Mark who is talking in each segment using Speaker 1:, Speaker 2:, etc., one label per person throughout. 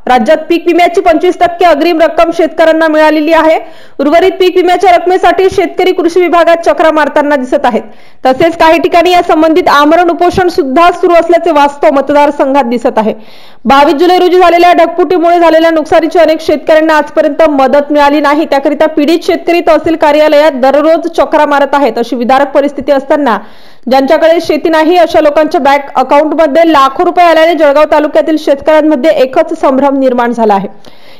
Speaker 1: राज्यात पीक विम्याची 25% अग्रिम रक्कम शेतकऱ्यांना मिळालेली आहे। उर्वरित पीक विम्याच्या रकमेसाठी शेतकरी कृषी विभागात चक्रा मारताना दिसत आहेत। तसेच काही ठिकाणी या संबंधित आमरण उपोषण सुद्धा सुरू असल्याचे वास्तव मतदारसंघात दिसत आहे। 22 जुलै रोजी झालेल्या ढगफुटीमुळे झालेल्या नुकसानीची अनेक शेतकऱ्यांना आजपर्यंत मदत मिळाली नाही। त्याकरिता पीडित शेतकरी तहसील कार्यालयात दररोज चक्रा मारत आहेत। अशी विदारक परिस्थिती असताना ज्यांच्याकडे शेती नाही अशा लोकांच्या बँक अकाउंटमध्ये लाखो रुपये आल्याने जळगाव तालुक्यातील शेतकऱ्यांमध्ये एकच संभ्रम निर्माण झाला आहे।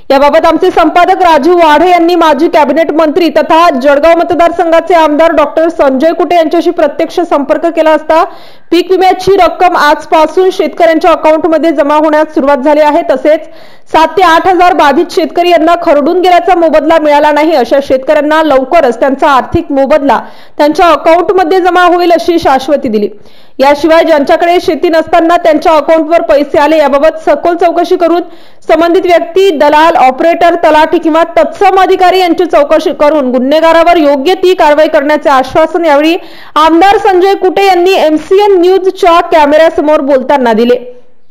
Speaker 1: याबाबत आमचे संपादक राजू वाढे यांनी माजी कॅबिनेट मंत्री तथा जळगाव मतदारसंघाचे आमदार डॉक्टर संजय कुटे यांच्याशी प्रत्यक्ष संपर्क केला असता पीक विम्याची रक्कम आजपासून शेतकऱ्यांच्या अकाउंटमध्ये जमा होण्यास सुरुवात झाली आहे। तसेच 7 ते 8 हजार बाधित शेतकरी यांना खरडून गेल्याचा मोबदला मिळाला नाही। अशा शेतकऱ्यांना लवकरच त्यांचा आर्थिक मोबदला त्यांच्या अकाउंटमध्ये जमा होईल अशी शाश्वती दिली। याशिवाय ज्यांच्याकडे शेती नसताना त्यांच्या अकाउंटवर पैसे आले याबाबत सखोल चौकशी करून संबंधित व्यक्ती, दलाल, ऑपरेटर, तलाठी किंवा तत्सम अधिकारी यांची चौकशी करून गुन्हेगारावर योग्य ती कारवाई करण्याचे आश्वासन यावेळी आमदार संजय कुटे यांनी एमसीएन न्यूजच्या कॅमेऱ्यासमोर बोलताना दिले।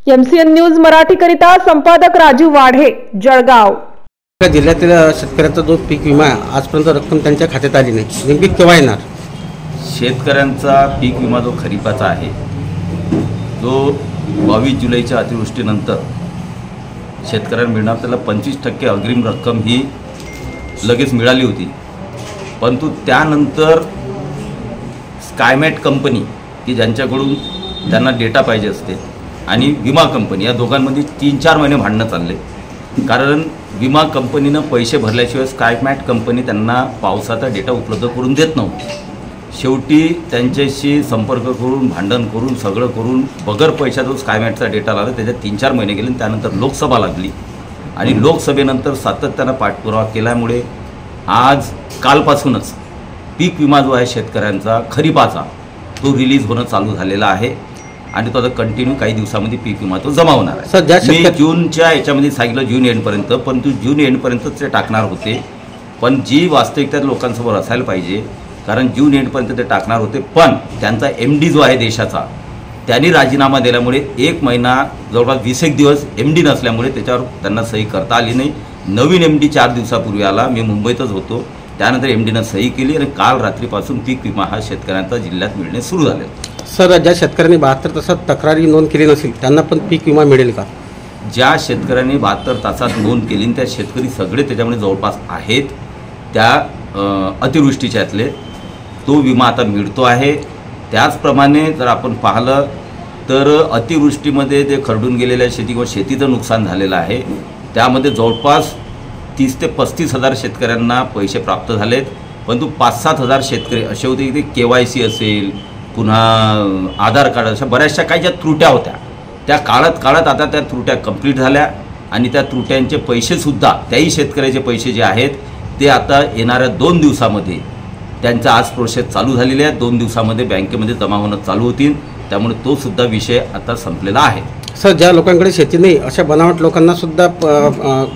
Speaker 1: एमसीएन न्यूज मराठीकरिता संपादक राजू वाढे, जळगाव।
Speaker 2: जिल्ह्यातील शेतकऱ्यांचा जो पीक विमा आजपर्यंत रक्कम त्यांच्या खात्यात आली नाही, नेमकी केव्हा येणार?
Speaker 3: शेतकऱ्यांचा पीक विमा जो खरीपाचा आहे जो 22 जुलैच्या अतिवृष्टीनंतर शेतकऱ्यांना मिळणार त्याला 25% अग्रिम रक्कम ही लगेच मिळाली होती। परंतु त्यानंतर स्कायमॅट कंपनी की ज्यांच्याकडून त्यांना डेटा पाहिजे असते आणि विमा कंपनी या दोघांमध्ये 3-4 महिने भांडणं चालले। कारण विमा कंपनीनं पैसे भरल्याशिवाय स्कायमॅट कंपनी त्यांना पावसाचा डेटा उपलब्ध करून देत नव्हती। शेवटी त्यांच्याशी संपर्क करून भांडण करून सगळं करून बगर पैशाचा स्कायमॅटचा डेटा लागला। त्याच्यात 3-4 महिने गेले। त्यानंतर लोकसभा लागली आणि लोकसभेनंतर सातत्यानं पाठपुरावा केल्यामुळे आज कालपासूनच पीक विमा जो आहे शेतकऱ्यांचा खरीपाचा तो रिलीज होणं चालू झालेला आहे आणि तो आता कंटिन्यू काही दिवसामध्ये पीक विमा तो जमा होणार आहे। मी जूनच्या याच्यामध्ये सांगितलं जून एंडपर्यंत, परंतु जून एंडपर्यंतच ते टाकणार होते। पण जी वास्तविकता लोकांसमोर असायला पाहिजे, कारण जून एंडपर्यंत ते टाकणार होते। पण त्यांचा एमडी जो आहे देशाचा त्यांनी राजीनामा दिल्यामुळे 1 महिना जवळपास 20 दिवस एमडी नसल्यामुळे त्याच्यावर त्यांना सही करता आली नाही। नवीन एमडी 4 दिवसापूर्वी आला, मी मुंबईतच होतो। त्यानंतर एमडीनं सही केली आणि काल रात्रीपासून पीक विमा हा शेतकऱ्यांचा जिल्ह्यात मिळणे सुरू झाले।
Speaker 2: सर, ज्या शेतकऱ्यांनी 72 तासात तक्रारी नोंद केली नसेल त्यांना पण पीक विमा मिळेल का?
Speaker 3: ज्या शेतकऱ्यांनी 72 तासात नोंद केली त्या शेतकरी सगळे त्याच्यामध्ये जवळपास आहेत, त्या अतिवृष्टीच्यातले तो विमा आता मिळतो आहे। त्याचप्रमाणे जर आपण पाहिलं तर अतिवृष्टीमध्ये जे खरडून गेलेल्या शेती किंवा शेतीचं नुकसान झालेलं आहे त्यामध्ये जवळपास 30 ते 35 हजार शेतकऱ्यांना पैसे प्राप्त झालेत। परंतु 5-7 हजार शेतकरी असे होते की ते KYC असेल, पुन्हा आधार कार्ड, अशा बऱ्याचशा काही ज्या त्रुट्या होत्या त्या काळात आता त्या त्रुट्या कंप्लीट झाल्या आणि त्या त्रुट्यांचे पैसेसुद्धा त्याही शेतकऱ्याचे पैसे जे आहेत ते आता येणाऱ्या 2 दिवसामध्ये त्यांचा आज प्रोसेस चालू झालेली आहे। 2 दिवसामध्ये बँकेमध्ये जमा होणं चालू होतील, त्यामुळे तो सुद्धा विषय आता संपलेला आहे।
Speaker 2: सर, ज्या लोकांकडे शेती नाही अशा बनावट लोकांना सुद्धा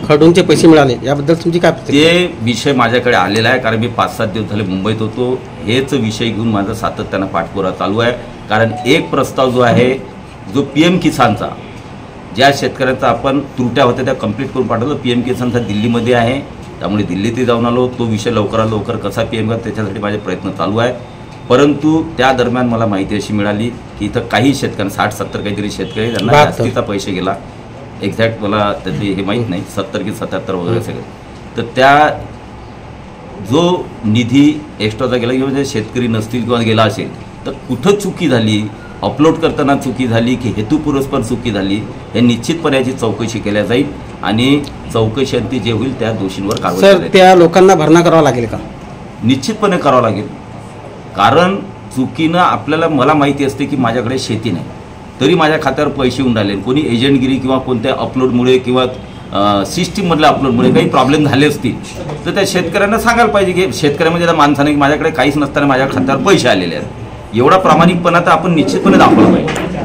Speaker 2: खरडूनचे पैसे मिळाले याबद्दल तुमची काय प्रतिक्रिया?
Speaker 3: ते विषय माझ्याकडे आलेला आहे, कारण मी 5-7 दिवस झाले मुंबईत होतो। हेच विषय घेऊन माझा सातत्यानं पाठपुरावा चालू आहे। कारण एक प्रस्ताव जो आहे जो PM किसानचा, ज्या शेतकऱ्यांचा आपण त्रुट्या होत्या त्या कंप्लीट करून पाठवलं, PM किसानचा दिल्लीमध्ये आहे, त्यामुळे दिल्लीतही जाऊन आलो। तो विषय लवकरात लवकर कसा PM का त्याच्यासाठी माझे प्रयत्न चालू आहे। परंतु त्या दरम्यान मला माहिती अशी मिळाली की इथं काही शेतकऱ्यांना 60-70 काहीतरी शेतकरी त्यांना जास्तीचा पैसे गेला, एक्झॅक्ट मला त्याची हे माहीत नाही, 70 की 77 वगैरे सगळे। तर त्या जो निधी एक्स्ट्राचा गेला किंवा जे शेतकरी नसतील किंवा गेला असेल तर कुठं चुकी झाली, अपलोड करताना चुकी झाली की हेतुपुरस्पर चुकी झाली, हे निश्चितपणे याची चौकशी केल्या जाईल आणि चौकशी जे होईल त्या दोषींवर कारवाई
Speaker 2: केली जाईल। त्या लोकांना भरणा करावा लागेल का?
Speaker 3: निश्चितपणे करावं लागेल, कारण चुकीनं आपल्याला मला माहिती असते की माझ्याकडे शेती नाही तरी माझ्या खात्यावर पैसे येऊन राहिले। कोणी एजंटगिरी किंवा कोणत्या अपलोडमुळे किंवा सिस्टीममधल्या अपलोडमुळे काही प्रॉब्लेम झाले असतील तर त्या शेतकऱ्यांना सांगायला पाहिजे की शेतकऱ्यामध्ये त्या माणसाने की माझ्याकडे काहीच नसताना माझ्या खात्यावर पैसे आलेले आहेत। एवढा प्रामाणिकपणा तर आपण निश्चितपणे दाखवला पाहिजे।